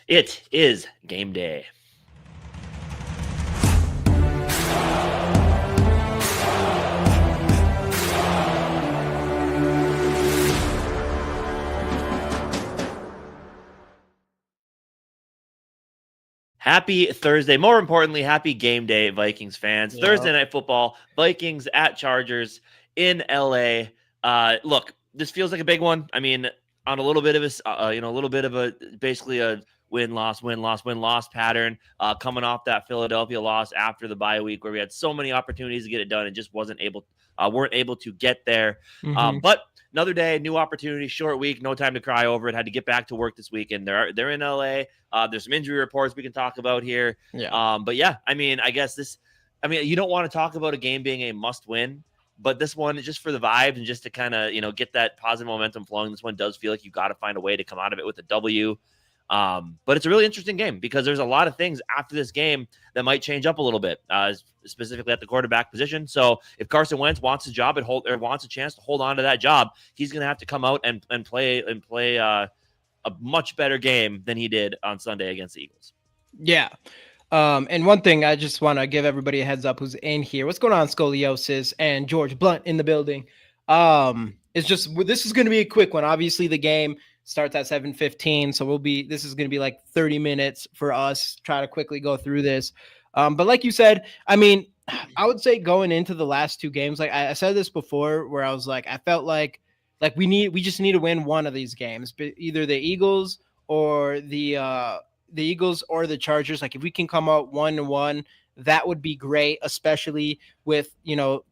It is game day. Happy Thursday. More importantly, happy game day, Vikings fans. Yeah. Thursday night football, Vikings at Chargers in LA. Look, this feels like a big one. I mean, on a little bit of a basically a win-loss pattern, coming off that Philadelphia loss after the bye week where we had so many opportunities to get it done and just weren't able to get there. But another day, new opportunity, short week, no time to cry over it. Had to get back to work this weekend. They're in LA. There's some injury reports we can talk about here. Yeah. But yeah, I mean, you don't want to talk about a game being a must win, but this one, just for the vibes and just to kind of, get that positive momentum flowing, this one does feel like you got to find a way to come out of it with a W. But it's a really interesting game because there's a lot of things after this game that might change up a little bit, specifically at the quarterback position. So if Carson Wentz wants a job wants a chance to hold on to that job, he's going to have to come out and play a much better game than he did on Sunday against the Eagles. Yeah. And one thing I just want to give everybody a heads up who's in here. What's going on, Scoliosis and George Blunt in the building? It's just, this is going to be a quick one. Obviously the game starts at 7:15. So this is going to be like 30 minutes for us, try to quickly go through this. But like you said, I mean, I would say going into the last two games, like I said this before, where I was like, I felt like we just need to win one of these games, but either the Eagles or the Chargers. Like if we can come out 1-1, that would be great, especially with,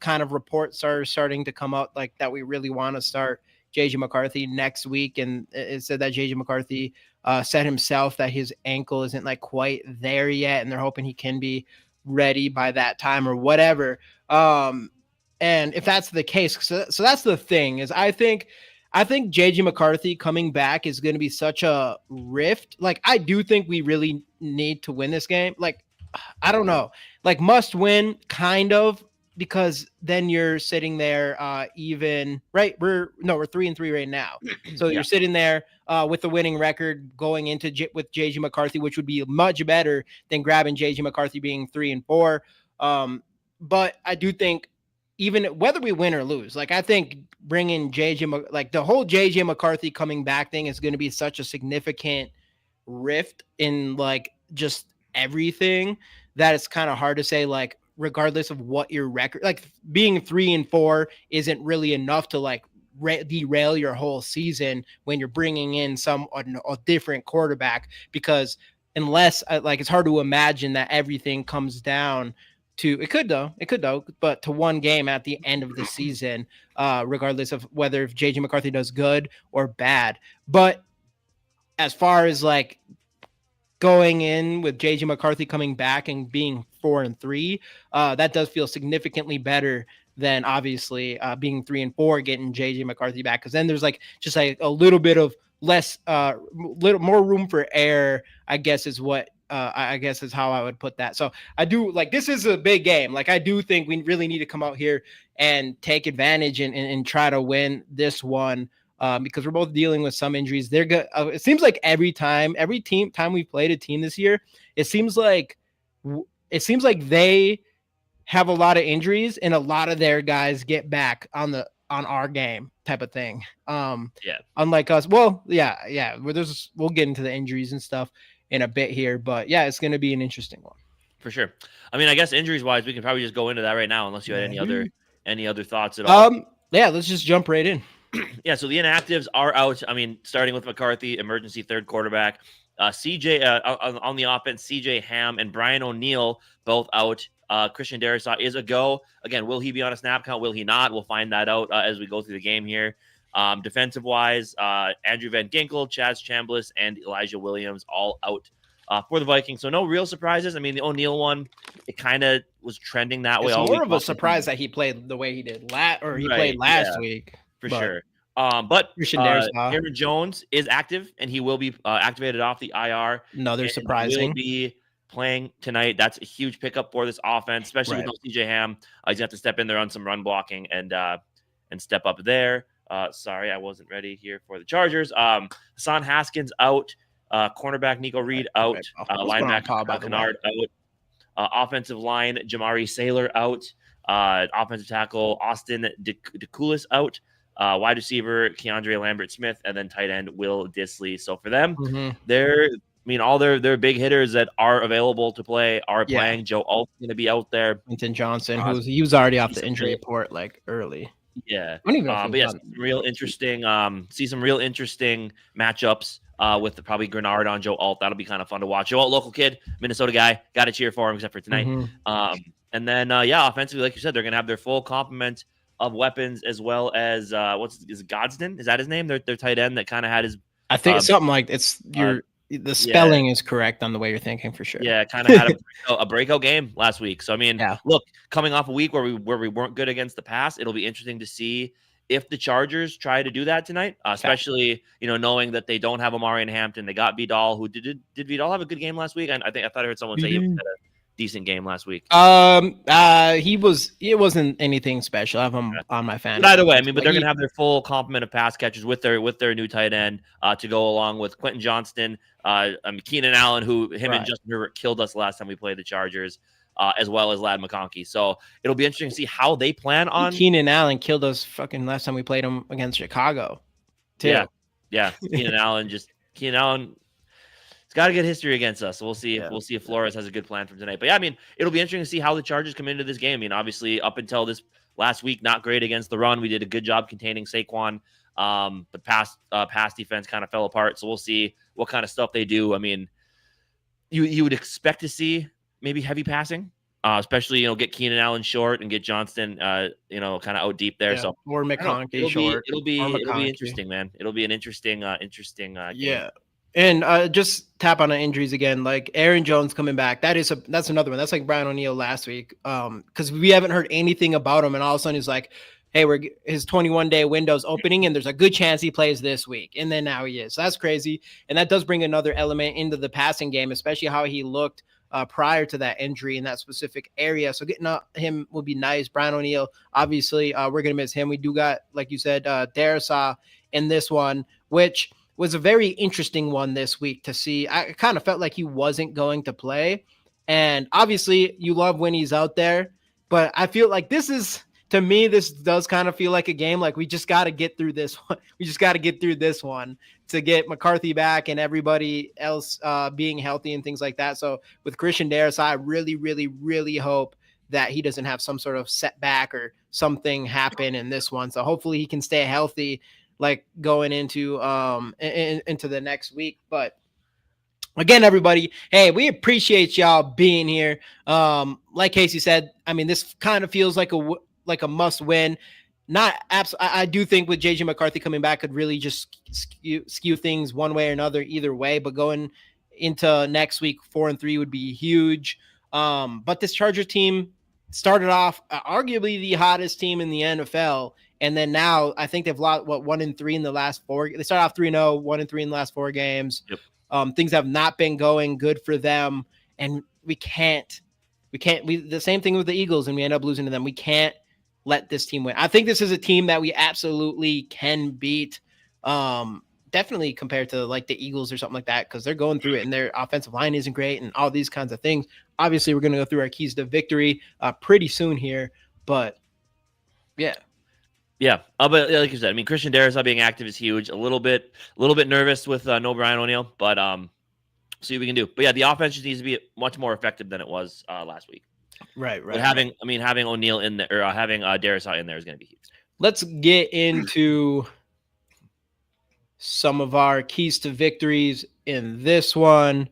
kind of reports are starting to come out like that. We really want to start JJ McCarthy next week. And it said that JJ McCarthy said himself that his ankle isn't like quite there yet. And they're hoping he can be ready by that time or whatever. And if that's the case, so that's the thing is I think JJ McCarthy coming back is going to be such a rift. Like, I do think we really need to win this game. Like, I don't know, like must win kind of, because then you're sitting there even, right? We're 3-3 right now. So You're sitting there with the winning record going into with JJ McCarthy, which would be much better than grabbing JJ McCarthy being 3-4. But I do think, even whether we win or lose, like I think bringing like the whole JJ McCarthy coming back thing is going to be such a significant rift in like just everything that it's kind of hard to say, like, regardless of what your record, like being 3-4 isn't really enough to like derail your whole season when you're bringing in a different quarterback, because unless like, it's hard to imagine that everything comes down to, it could though, but to one game at the end of the season, regardless of whether if JJ McCarthy does good or bad. But as far as like going in with JJ McCarthy coming back and being 4-3, that does feel significantly better than obviously being 3-4, getting JJ McCarthy back. Cause then there's like, just like a little bit of less, little more room for error, I guess is what, I guess is how I would put that. So I do like, this is a big game. Like I do think we really need to come out here and take advantage and try to win this one, because we're both dealing with some injuries. They're good. It seems like every time we've played a team this year, it seems like they have a lot of injuries and a lot of their guys get back on our game type of thing. Unlike us. Well, yeah. We'll get into the injuries and stuff in a bit here, but yeah, it's going to be an interesting one for sure. I mean, I guess injuries wise, we can probably just go into that right now, unless you had any other thoughts at all. Yeah, let's just jump right in. Yeah, so the inactives are out. I mean, starting with McCarthy, emergency third quarterback. CJ on the offense, CJ Ham and Brian O'Neill both out. Christian Darrisaw is a go. Again, will he be on a snap count? Will he not? We'll find that out as we go through the game here. Defensive wise, Andrew Van Ginkel, Chaz Chambliss, and Elijah Williams all out for the Vikings. So no real surprises. I mean, the O'Neill one, it kind of was trending that way. It's more of a surprise that he played the way he did played last week. For sure. But Aaron Jones is active, and he will be activated off the IR. Another surprising. He will be playing tonight. That's a huge pickup for this offense, especially with no CJ Ham. He's going to have to step in there on some run blocking and step up there. Sorry, I wasn't ready here for the Chargers. Hassan Haskins out. Cornerback Nico Reed out. Linebacker Kyle Kennard out. Offensive line Jamari Saylor out. Offensive tackle Austin DeCoulis out. Wide receiver Keandre Lambert-Smith, and then tight end Will Dissly. So for them, all their big hitters that are available to play are playing. Joe Alt's going to be out there. Quentin Johnson, he was already off the injury report like early. Yeah, but yeah, some real interesting. See some real interesting matchups with probably Grenard on Joe Alt. That'll be kind of fun to watch. Joe Alt, local kid, Minnesota guy. Got to cheer for him, except for tonight. And then offensively, like you said, they're gonna have their full complement of weapons, as well as is Godsden? Is that his name? Their tight end that kind of had his. I think something like it's your. The spelling is correct on the way you're thinking, for sure. Yeah, kind of had a breakout game last week. So I mean, look, coming off a week where we weren't good against the pass, it'll be interesting to see if the Chargers try to do that tonight, especially knowing that they don't have Amari and Hampton. They got Vidal, who did Vidal have a good game last week? I thought I heard someone say he had a decent game last week. It wasn't anything special. I have him on my fantasy. But either way, but they're gonna have their full complement of pass catchers with their new tight end to go along with Quentin Johnston, Keenan Allen, who and Justin Herbert killed us last time we played the Chargers, as well as Ladd McConkey. So it'll be interesting to see how they plan on. Keenan Allen killed us fucking last time we played him against Chicago, too. Yeah. Keenan Allen. It's got a good history against us. So we'll see if Flores has a good plan for tonight. But it'll be interesting to see how the Chargers come into this game. Obviously, up until this last week, not great against the run. We did a good job containing Saquon. But pass defense kind of fell apart. So we'll see what kind of stuff they do. You would expect to see maybe heavy passing, especially get Keenan Allen short and get Johnston kind of out deep there. So or McConkey short. It'll be interesting, man. It'll be an interesting game. Yeah. And just tap on the injuries again, like Aaron Jones coming back. That's another one. That's like Brian O'Neill last week. Because we haven't heard anything about him, and all of a sudden he's like, hey, his 21-day window's opening, and there's a good chance he plays this week. And then now he is. So that's crazy. And that does bring another element into the passing game, especially how he looked prior to that injury in that specific area. So getting him would be nice. Brian O'Neill, obviously, we're going to miss him. We do got, like you said, Darrisaw in this one, which was a very interesting one this week to see. I kind of felt like he wasn't going to play. And obviously, you love when he's out there. But I feel like this does kind of feel like a game. Like we just got to get through this one. We just got to get through this one to get McCarthy back and everybody else being healthy and things like that. So with Christian Darrisaw, I really, really, really hope that he doesn't have some sort of setback or something happen in this one. So hopefully he can stay healthy, like going into the next week. But again, everybody, hey, we appreciate y'all being here. Like Casey said, this kind of feels like a must win. Not absolutely. I do think with JJ McCarthy coming back could really just skew things one way or another either way, but going into next week 4-3 would be huge. But this Chargers team started off arguably the hottest team in the NFL. And then now I think they've lost 1-3 in the last 4. They started off 3-0, 1-3 in the last 4 games. Yep. Things have not been going good for them. And we the same thing with the Eagles, and we end up losing to them. We can't let this team win. I think this is a team that we absolutely can beat. Definitely compared to like the Eagles or something like that, because they're going through it and their offensive line isn't great and all these kinds of things. Obviously, we're going to go through our keys to victory pretty soon here, but yeah. Yeah, but like you said, Christian Darrisaw being active is huge. A little bit nervous with no Brian O'Neill, but see what we can do. But yeah, the offense just needs to be much more effective than it was last week. Right. But having O'Neill in there, or having Darrisaw in there is going to be huge. Let's get into some of our keys to victories in this one.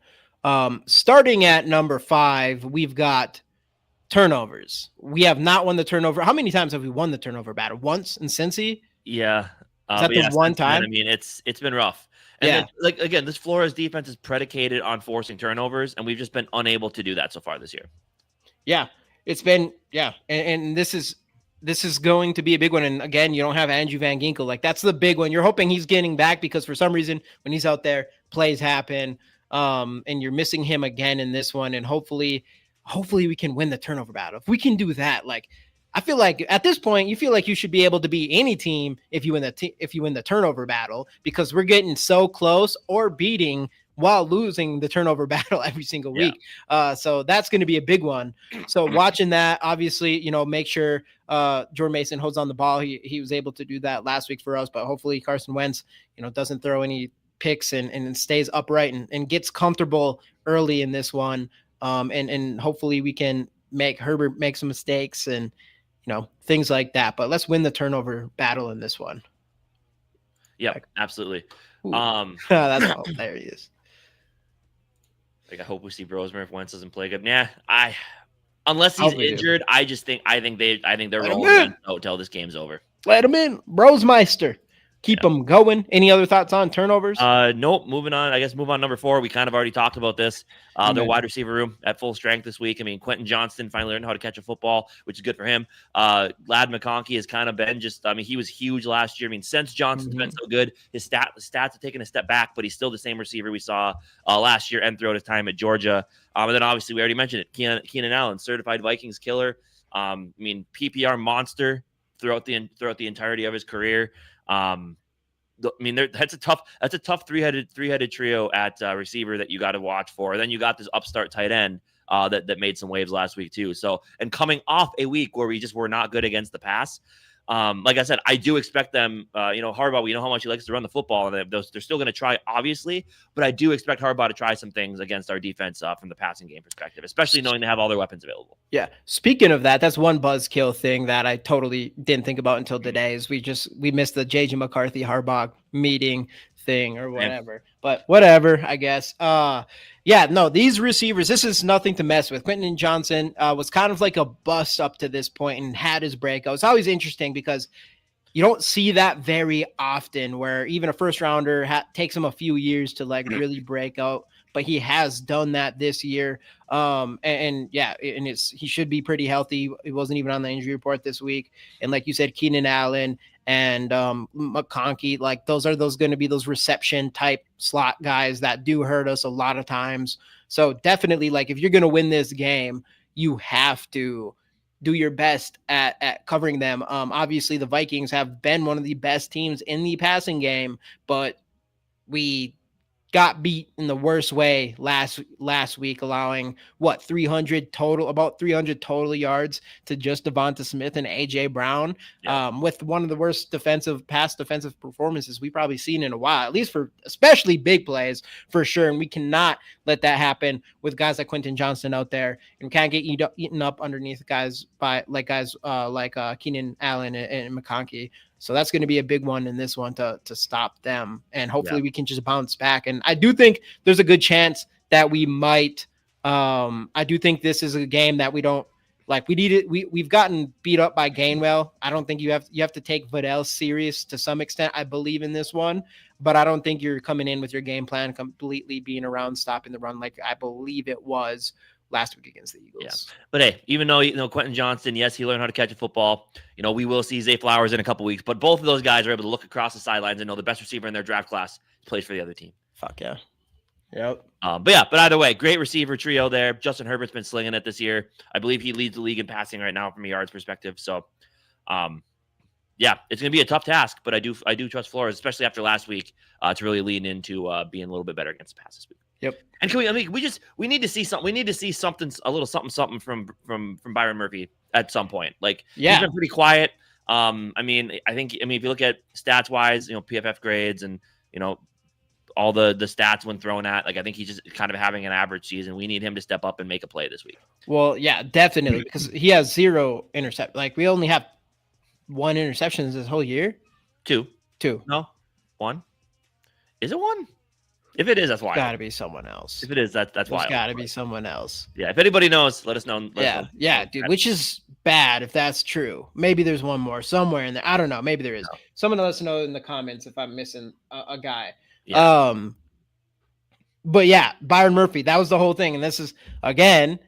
Starting at number 5, we've got turnovers. We have not won the turnover. How many times have we won the turnover battle? Once in Cincy? Yeah. Is that the one time? It's been rough. And then, again, this Flores defense is predicated on forcing turnovers, and we've just been unable to do that so far this year. Yeah, it's been and this is going to be a big one. And again, you don't have Andrew Van Ginkel. Like that's the big one. You're hoping he's getting back because for some reason when he's out there, plays happen. And you're missing him again in this one. And hopefully we can win the turnover battle. If we can do that, like I feel like at this point, you feel like you should be able to beat any team if you win the turnover battle, because we're getting so close or beating while losing the turnover battle every single Yeah. week. So that's going to be a big one. So watching that, obviously, make sure Jordan Mason holds on the ball. He was able to do that last week for us, but hopefully Carson Wentz, doesn't throw any picks and stays upright and gets comfortable early in this one. And hopefully we can make Herbert make some mistakes and, things like that. But let's win the turnover battle in this one. Yeah, absolutely. That's hilarious. Like, I hope we see Brosmer if Wentz doesn't play good. Unless he's injured, I think they're rolling until this game's over. Let him in, Rosemeister. Keep them going. Any other thoughts on turnovers? Nope. Moving on. I guess move on number 4. We kind of already talked about this. Their wide receiver room at full strength this week. I mean, Quentin Johnston finally learned how to catch a football, which is good for him. Lad McConkey has kind of been he was huge last year. I mean, since Johnston's been so good, his stats have taken a step back, but he's still the same receiver we saw last year and throughout his time at Georgia. And then obviously we already mentioned it. Keenan Allen, certified Vikings killer. I mean, PPR monster throughout the entirety of his career. That's a tough three-headed trio at receiver that you got to watch for. Then you got this upstart tight end that made some waves last week too. So, and coming off a week where we just were not good against the pass, like I said, I do expect them. Harbaugh, we know how much he likes to run the football, and they're still going to try, obviously. But I do expect Harbaugh to try some things against our defense from the passing game perspective, especially knowing they have all their weapons available. Yeah. Speaking of that, that's one buzzkill thing that I totally didn't think about until today. Is we missed the JJ McCarthy Harbaugh meeting thing or whatever. But whatever, I guess. These receivers, this is nothing to mess with. Quentin Johnson was kind of like a bust up to this point and had his breakout. It's always interesting because you don't see that very often, where even a first rounder takes him a few years to really break out. But he has done that this year. He should be pretty healthy. He wasn't even on the injury report this week. And like you said, Keenan Allen and McConkey, those going to be those reception type slot guys that do hurt us a lot of times. So definitely, if you're going to win this game, you have to do your best at covering them. Obviously the Vikings have been one of the best teams in the passing game, but we got beat in the worst way last week, allowing about 300 total yards to just Devonta Smith and AJ Brown, with one of the worst defensive performances we've probably seen in a while, at least for especially big plays for sure. And we cannot let that happen with guys like Quentin Johnston out there, and can't get eaten up underneath guys like Keenan Allen and McConkey. So that's going to be a big one in this one to stop them. And hopefully we can just bounce back. And I do think there's a good chance that we might. I do think this is a game that we don't we need it. We've gotten beat up by Gainwell. I don't think you have to take Vidal serious to some extent. I believe in this one, but I don't think you're coming in with your game plan completely being around stopping the run like I believe it was last week against the Eagles. Yeah. But hey, even though, Quentin Johnston, yes, he learned how to catch a football. We will see Zay Flowers in a couple weeks, but both of those guys are able to look across the sidelines and know the best receiver in their draft class plays for the other team. Fuck yeah. Yep. But either way, great receiver trio there. Justin Herbert's been slinging it this year. I believe he leads the league in passing right now from a yards perspective. So, it's going to be a tough task, but I do trust Flores, especially after last week, to really lean into being a little bit better against the pass this week. Yep. And we need to see something. We need to see something, a little something from Byron Murphy at some point. He's been pretty quiet. I think if you look at stats wise, PFF grades and all the stats when thrown at, I think he's just kind of having an average season. We need him to step up and make a play this week. Well, yeah, definitely, because he has 0 intercept. We only have 1 interception this whole year. 2. No, 1. Is it 1? If it is, that's why. Got to be someone else. If it is, that's why. It's got to be someone else. Yeah, if anybody knows, let us know. Dude, which is bad if that's true. Maybe there's one more somewhere in there. I don't know. Maybe there is. No. Someone let us know in the comments if I'm missing a guy. Yeah. But yeah, Byron Murphy, that was the whole thing. And this is, again,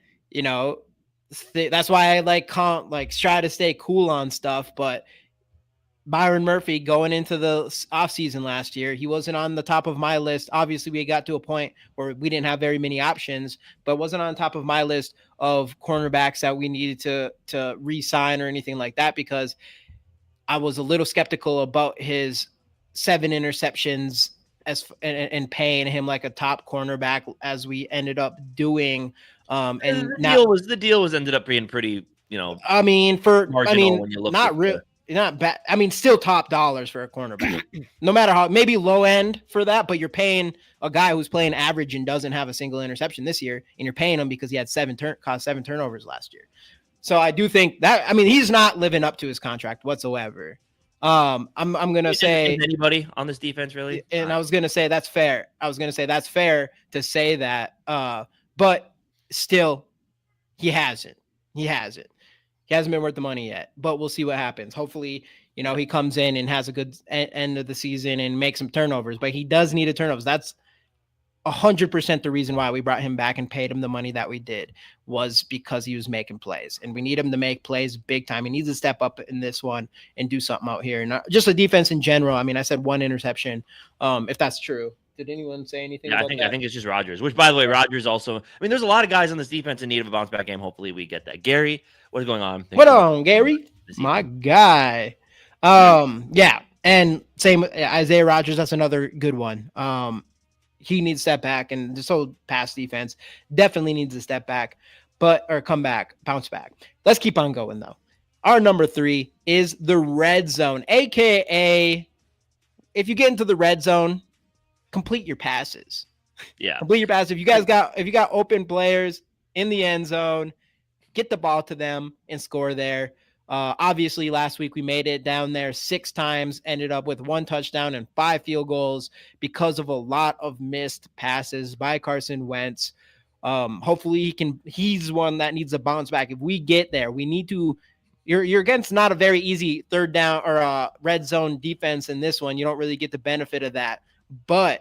that's why I try to stay cool on stuff, but Byron Murphy going into the offseason last year, he wasn't on the top of my list. Obviously, we got to a point where we didn't have very many options, but wasn't on top of my list of cornerbacks that we needed to re-sign or anything like that, because I was a little skeptical about his 7 interceptions and paying him like a top cornerback as we ended up doing. And the deal was ended up being pretty, marginal when you look not at real, not bad. I mean, still top dollars for a cornerback, no matter how, maybe low end for that, but you're paying a guy who's playing average and doesn't have a single interception this year, and you're paying him because he had seven turnovers last year. So I do think that, I mean, he's not living up to his contract whatsoever. I'm gonna say anybody on this defense really, and I was gonna say that's fair. That's fair to say that, but still, he hasn't been worth the money yet. But we'll see what happens. Hopefully, he comes in and has a good end of the season and makes some turnovers. But he does need a turnovers. That's 100% the reason why we brought him back and paid him the money that we did, was because he was making plays, and we need him to make plays big time. He needs to step up in this one and do something out here. And just the defense in general. I mean, I said one interception. If that's true, did anyone say anything? Yeah, I think it's just Rodgers. Which, by the way, Rodgers also. I mean, there's a lot of guys on this defense in need of a bounce back game. Hopefully, we get that. Gary, what is going on? What on, Gary? My guy. Yeah, and same Isaiah Rodgers. That's another good one. He needs to step back, and this whole pass defense definitely needs to step back, bounce back. Let's keep on going, though. Our number 3 is the red zone, aka if you get into the red zone, complete your passes. Yeah, complete your passes. If you got open players in the end zone, get the ball to them and score there. Obviously, last week we made it down there 6 times, ended up with 1 touchdown and 5 field goals because of a lot of missed passes by Carson Wentz. Hopefully he's one that needs to bounce back. If we get there, we need to. You're against not a very easy third down or red zone defense in this one. You don't really get the benefit of that. But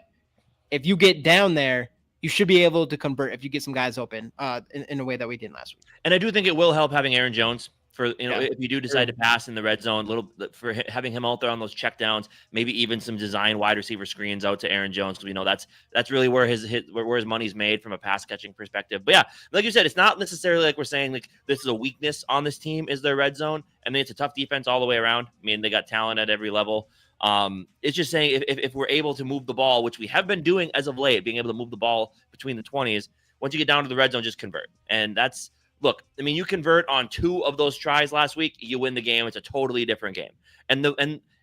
if you get down there, you should be able to convert if you get some guys open in a way that we did last week. And I do think it will help having Aaron Jones. If you do decide to pass in the red zone, for having him out there on those checkdowns, maybe even some design wide receiver screens out to Aaron Jones, because we know that's really where his money's made from a pass catching perspective. But yeah, like you said, it's not necessarily like we're saying like this is a weakness on this team is their red zone. I mean, it's a tough defense all the way around. I mean, they got talent at every level. It's just saying if we're able to move the ball, which we have been doing as of late, being able to move the ball between the 20s, once you get down to the red zone, just convert. And that's. Look, I mean, you convert on 2 of those tries last week, you win the game. It's a totally different game. And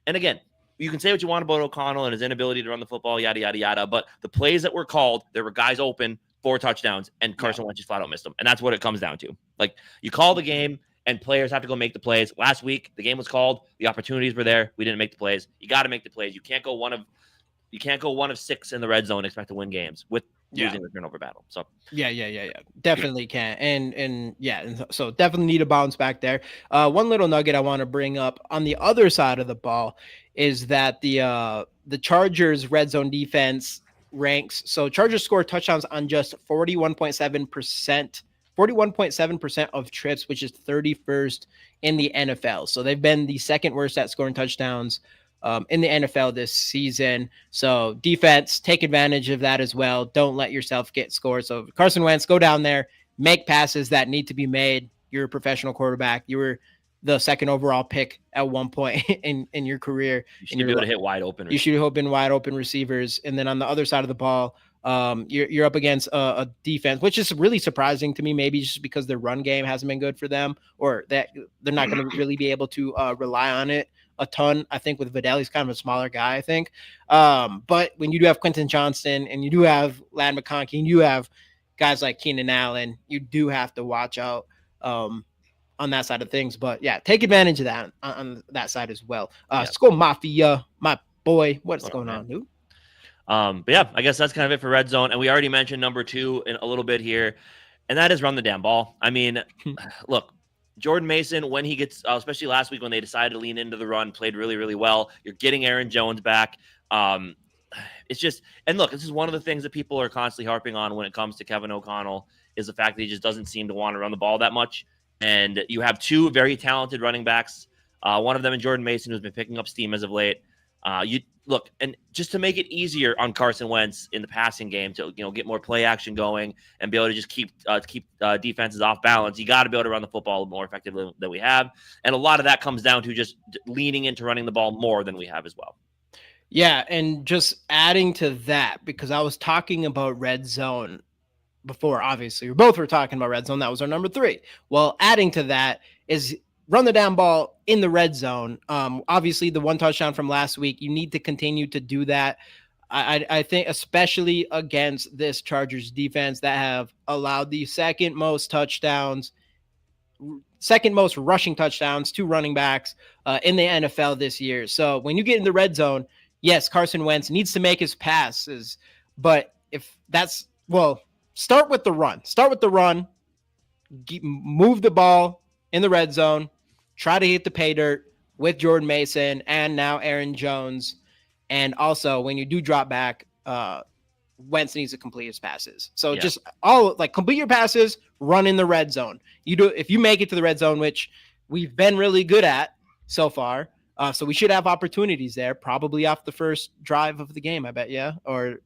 again, you can say what you want about O'Connell and his inability to run the football, yada, yada, yada. But the plays that were called, there were guys open, 4 touchdowns, and Carson Wentz just flat out missed them. And that's what it comes down to. Like, you call the game, and players have to go make the plays. Last week, the game was called. The opportunities were there. We didn't make the plays. You got to make the plays. You can't go one of 6 in the red zone and expect to win games with losing the turnover battle. So definitely can. And so definitely need to bounce back there. One little nugget I want to bring up on the other side of the ball is that the Chargers red zone defense ranks. So Chargers score touchdowns on just 41.7% of trips, which is 31st in the NFL. So they've been the second worst at scoring touchdowns in the NFL this season. So defense, take advantage of that as well. Don't let yourself get scored. So Carson Wentz, go down there, make passes that need to be made. You're a professional quarterback. You were the 2nd overall pick at one point in your career. You should be able to hit wide open. You should open wide open receivers. And then on the other side of the ball, you're up against a defense, which is really surprising to me, maybe just because their run game hasn't been good for them, or that they're not going to really be able to rely on it a ton. I think with Vidal, he's kind of a smaller guy, I think. But when you do have Quentin Johnston and you do have Ladd McConkey and you have guys like Keenan Allen, you do have to watch out on that side of things. But yeah, take advantage of that on that side as well. SKOL Mafia, my boy, what's going on, dude? But yeah, I guess that's kind of it for red zone. And we already mentioned number 2 in a little bit here, and that is run the damn ball. I mean, look, Jordan Mason, when he gets, especially last week when they decided to lean into the run, played really, really well. You're getting Aaron Jones back. It's just, and look, this is one of the things that people are constantly harping on when it comes to Kevin O'Connell is the fact that he just doesn't seem to want to run the ball that much. And you have 2 very talented running backs. One of them in Jordan Mason, who's been picking up steam as of late. Look, and just to make it easier on Carson Wentz in the passing game to get more play action going and be able to just keep defenses off balance, you got to be able to run the football more effectively than we have, and a lot of that comes down to just leaning into running the ball more than we have as well. Yeah, and just adding to that, because I was talking about red zone before, obviously. We both were talking about red zone. That was our number 3. Well, adding to that is run the down ball in the red zone. Obviously, the 1 touchdown from last week, you need to continue to do that. I think especially against this Chargers defense that have allowed the second most rushing touchdowns to running backs in the NFL this year. So when you get in the red zone, yes, Carson Wentz needs to make his passes, but if that's, well, start with the run. Start with the run. Move the ball in the red zone. Try to hit the pay dirt with Jordan Mason and now Aaron Jones. And also, when you do drop back, Wentz needs to complete his passes. So just complete your passes, run in the red zone. You do, if you make it to the red zone, which we've been really good at so far. So we should have opportunities there, probably off the first drive of the game, I bet. Yeah. Our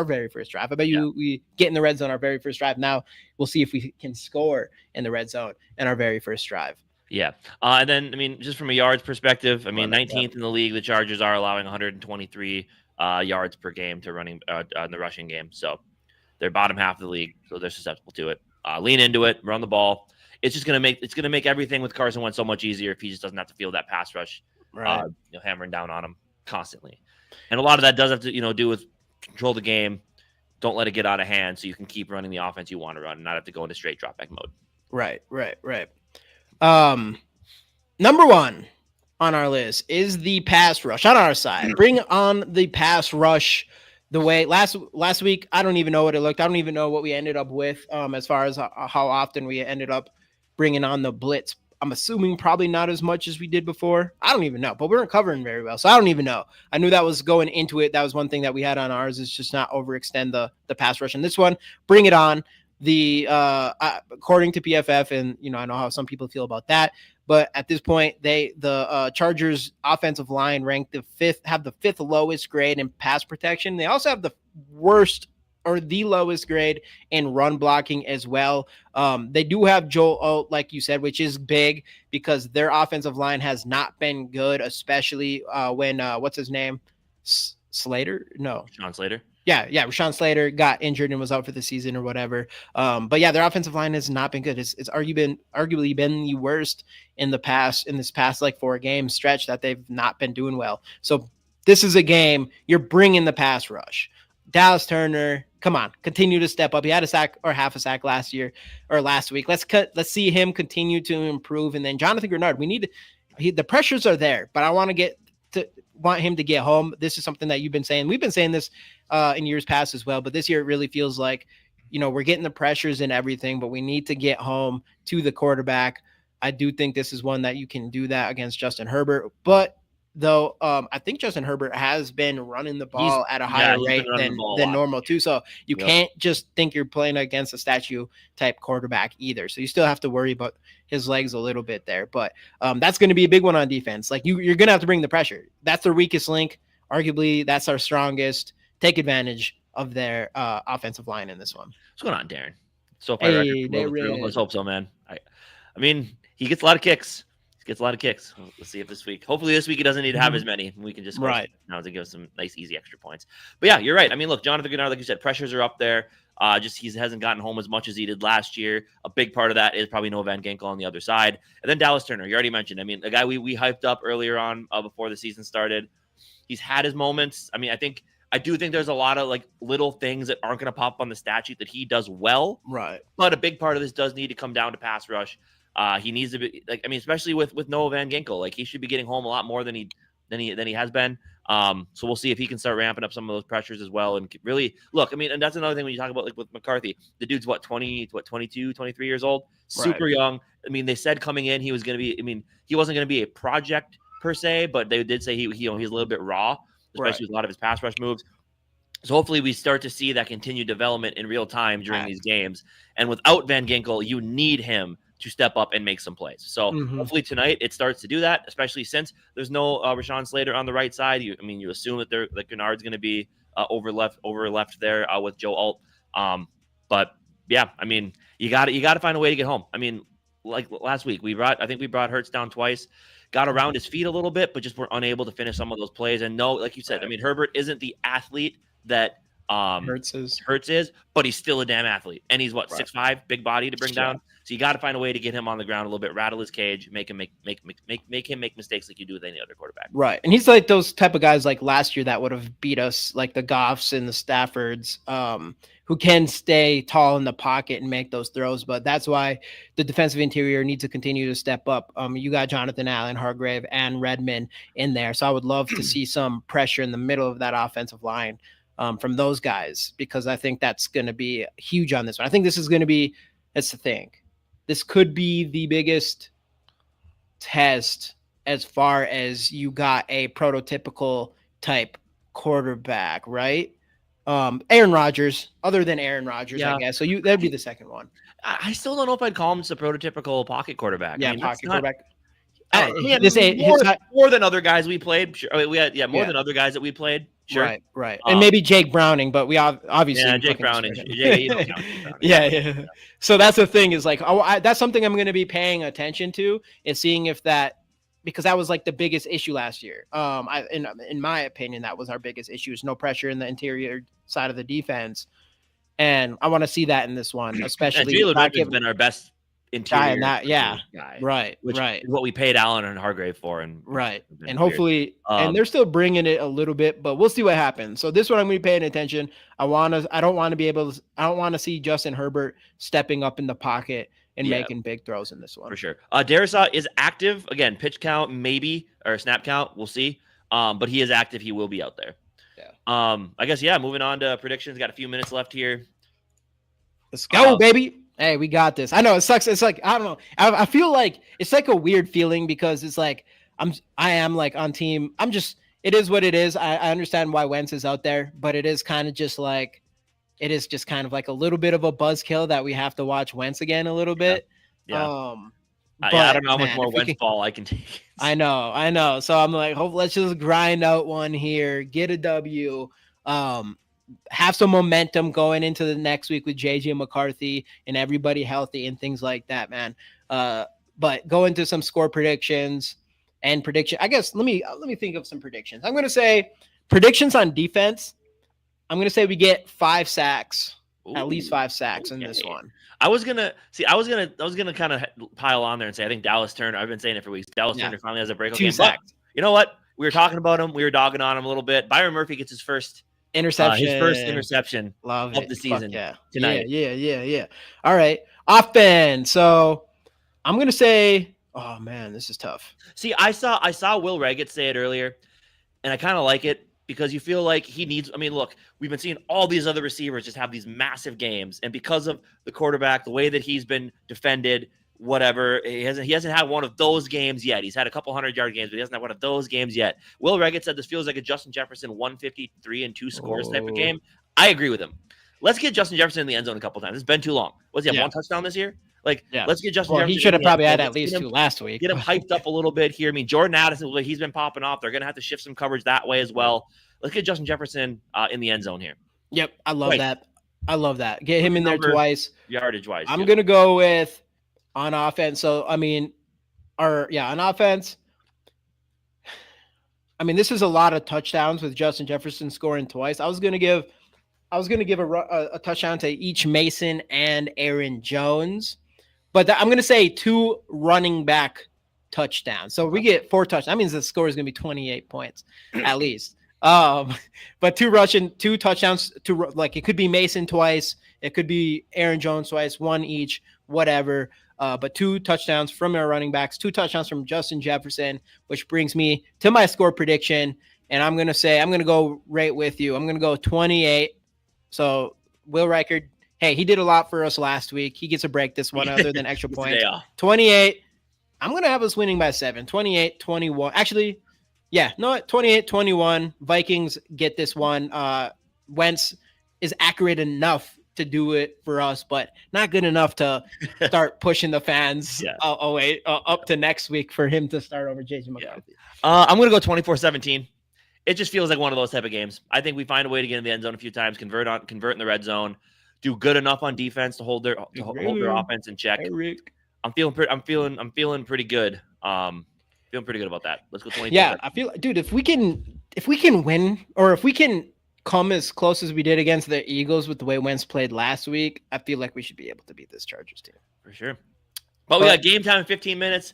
very first drive. I bet we get in the red zone our very first drive. Now we'll see if we can score in the red zone in our very first drive. Yeah. And then, I mean, just from a yards perspective, I mean, 19th in the league, the Chargers are allowing 123 yards per game to running in the rushing game. So they're bottom half of the league. So they're susceptible to it. Lean into it, run the ball. It's just going to make everything with Carson Wentz so much easier if he just doesn't have to feel that pass rush, hammering down on him constantly. And a lot of that does have to, do with control the game. Don't let it get out of hand so you can keep running the offense you want to run and not have to go into straight drop back mode. Right. Number 1 on our list is the pass rush on our side. Bring on the pass rush. The way last week, I don't even know what it looked. I don't even know what we ended up with as far as how often we ended up bringing on the blitz. I'm assuming probably not as much as we did before. I don't even know, but we weren't covering very well. So I don't even know. I knew that was going into it. That was one thing that we had on ours, is just not overextend the pass rush. And this one, bring it on. According to PFF, and I know how some people feel about that, but at this point, the Chargers offensive line ranked have the 5th lowest grade in pass protection. They also have the worst or the lowest grade in run blocking as well. They do have Joel Alt, like you said, which is big because their offensive line has not been good, especially when what's his name, Slater? No, Sean Slater. Yeah. Rashawn Slater got injured and was out for the season or whatever. But yeah, their offensive line has not been good. It's arguably been the worst in this past like 4-game stretch that they've not been doing well. So this is a game you're bringing the pass rush. Dallas Turner, come on, continue to step up. He had a sack or half a sack last week. Let's see him continue to improve. And then Jonathan Grenard, the pressures are there, but I want him to get home. This is something that you've been saying. We've been saying this in years past as well, but this year it really feels like, we're getting the pressures and everything, but we need to get home to the quarterback. I do think this is one that you can do that against Justin Herbert, but though I think Justin Herbert has been running the ball at a higher rate than normal too. So you can't just think you're playing against a statue type quarterback either. So you still have to worry about his legs a little bit there, but that's going to be a big one on defense. Like you're going to have to bring the pressure. That's their weakest link. Arguably that's our strongest. Take advantage of their offensive line in this one. What's going on, Darren? So far, let's hope so, man. I mean, he gets a lot of kicks. Let's see if hopefully this week he doesn't need to have as many. We can just now to give us some nice, easy extra points. But yeah, you're right. I mean, look, Jonathan Grenard, like you said, pressures are up there. He hasn't gotten home as much as he did last year. A big part of that is probably Noah Van Ginkel on the other side. And then Dallas Turner, you already mentioned. I mean, the guy we hyped up earlier on before the season started. He's had his moments. I mean, I do think there's a lot of like little things that aren't going to pop on the stat sheet that he does well. Right. But a big part of this does need to come down to pass rush. He needs to be especially with Noah Van Ginkel, like he should be getting home a lot more than he has been. So we'll see if he can start ramping up some of those pressures as well. And really look, I mean, and that's another thing when you talk about like with McCarthy, the dude's 22, 23 years old, super young. I mean, they said coming in, he was going to be, he wasn't going to be a project per se, but they did say he's a little bit raw, especially with a lot of his pass rush moves. So hopefully we start to see that continued development in real time during these games. And without Van Ginkel, you need him to step up and make some plays. So hopefully tonight it starts to do that, especially since there's no Rashawn Slater on the right side. You assume that Grenard's going to be over left there with Joe Alt. But yeah, I mean, you got to find a way to get home. I mean, like last week, I think we brought Hurts down twice. got around his feet a little bit, but just were unable to finish some of those plays. And no, like you said, I mean, Herbert isn't the athlete that Hurts is, but he's still a damn athlete. And he's what, 6'5", big body to bring down. So you got to find a way to get him on the ground a little bit, rattle his cage, make him make mistakes like you do with any other quarterback. Right. And he's like those type of guys like last year that would have beat us, like the Goffs and the Staffords, who can stay tall in the pocket and make those throws. But that's why the defensive interior needs to continue to step up. You got Jonathan Allen, Hargrave, and Redmond in there. So I would love to see some pressure in the middle of that offensive line from those guys, because I think that's going to be huge on this one. I think this is going to be, that's the thing. This could be the biggest test as far as you got a prototypical type quarterback, right? Aaron Rodgers, other than Aaron Rodgers, I guess. So that'd be the second one. I still don't know if I'd call him just a prototypical pocket quarterback. Yeah, I mean, pocket quarterback. More than other guys we played. Sure. I mean, we had more than other guys that we played. Sure. Right. And maybe Jake Browning, but we obviously Jake Browning. Yeah. So that's the thing is like, that's something I'm going to be paying attention to and seeing if that, because that was like the biggest issue last year. In my opinion, that was our biggest issue, is no pressure in the interior side of the defense. And I want to see that in this one, especially. Jalen Redmond's been our best interior guy. Right. Which is what we paid Allen and Hargrave for. And hopefully, and they're still bringing it a little bit, but we'll see what happens. So this one I'm going to be paying attention. I don't want to see Justin Herbert stepping up in the pocket and making big throws in this one. For sure. Darisaw is active. Again, pitch count, maybe, or snap count. We'll see. But he is active. He will be out there. Yeah. I guess, moving on to predictions. Got a few minutes left here. Let's go, baby. Hey, we got this. I know it sucks. It's like, I don't know. I feel like it's like a weird feeling because it's like, I am like on team. It is what it is. I understand why Wentz is out there, but it is kind of just like, it is just kind of like a little bit of a buzzkill that we have to watch Wentz again a little bit. Yeah. I don't know how much more Wentz ball I can take. I know. So I'm like, let's just grind out one here, get a W, have some momentum going into the next week with JJ McCarthy and everybody healthy and things like that, man. But go into some score predictions and prediction. I guess let me think of some predictions. I'm going to say predictions on defense. I'm going to say we get 5 sacks, at least 5 sacks in this one. I was gonna kind of pile on there and say I think Dallas Turner. I've been saying it for weeks. Dallas Turner finally has a breakout game. 2 sacks. You know what? We were talking about him. We were dogging on him a little bit. Byron Murphy gets his first interception of the season tonight. Yeah. All right, offense. So I'm gonna say, oh man, this is tough. See, I saw Will Reggett say it earlier, and I kind of like it. Because you feel like he needs, I mean, look, we've been seeing all these other receivers just have these massive games. And because of the quarterback, the way that he's been defended, whatever, he hasn't had one of those games yet. He's had a couple 100-yard games, but he hasn't had one of those games yet. Will Reggett said this feels like a Justin Jefferson 153 and 2 scores type of game. I agree with him. Let's get Justin Jefferson in the end zone a couple times. It's been too long. Was he have 1 touchdown this year? Let's get Justin Jefferson. He should have probably had at least 2 last week. Get him hyped up a little bit here. I mean, Jordan Addison, he's been popping off. They're going to have to shift some coverage that way as well. Let's get Justin Jefferson in the end zone here. Yep, I love that. I love that. Get him in there twice. Yardage-wise. I'm going to go with on offense. So, I mean, on offense, I mean, this is a lot of touchdowns with Justin Jefferson scoring twice. I was going to give a touchdown to each Mason and Aaron Jones. But I'm going to say 2 running back touchdowns. So we get 4 touchdowns. That means the score is going to be 28 points at least. But 2 touchdowns, like it could be Mason twice, it could be Aaron Jones twice, 1 each, whatever. But 2 touchdowns from our running backs, 2 touchdowns from Justin Jefferson, which brings me to my score prediction. And I'm going to go right with you. I'm going to go 28. So Will Reichard, hey, he did a lot for us last week. He gets a break this one other than extra points. 28. I'm going to have us winning by 7, 28-21. Actually, 28-21. Vikings get this one. Wentz is accurate enough to do it for us, but not good enough to start pushing the fans up to next week for him to start over JJ McCarthy. I'm going to go 24-17. It just feels like one of those type of games. I think we find a way to get in the end zone a few times, convert in the red zone, do good enough on defense to hold their offense in check. I'm feeling pretty good. Feeling pretty good about that. Let's go 22. Yeah, I feel, dude, if we can win, or if we can come as close as we did against the Eagles with the way Wentz played last week, I feel like we should be able to beat this Chargers team. For sure. But we got game time in 15 minutes.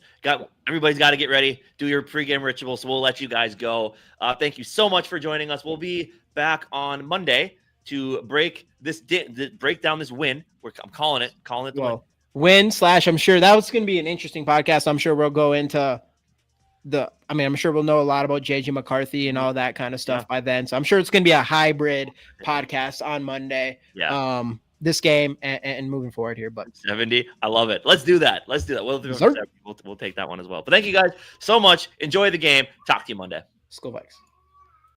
Everybody's got to get ready, do your pregame ritual. So we'll let you guys go. Thank you so much for joining us. We'll be back on Monday to break down this win. I'm calling it the win. I'm sure that was going to be an interesting podcast. I'm sure we'll go into I'm sure we'll know a lot about JJ McCarthy and all that kind of stuff by then. So I'm sure it's going to be a hybrid podcast on Monday. Yeah. This game and moving forward here, but 70. I love it. Let's do that. We'll take that one as well. But thank you guys so much. Enjoy the game. Talk to you Monday. SKOL Vikes.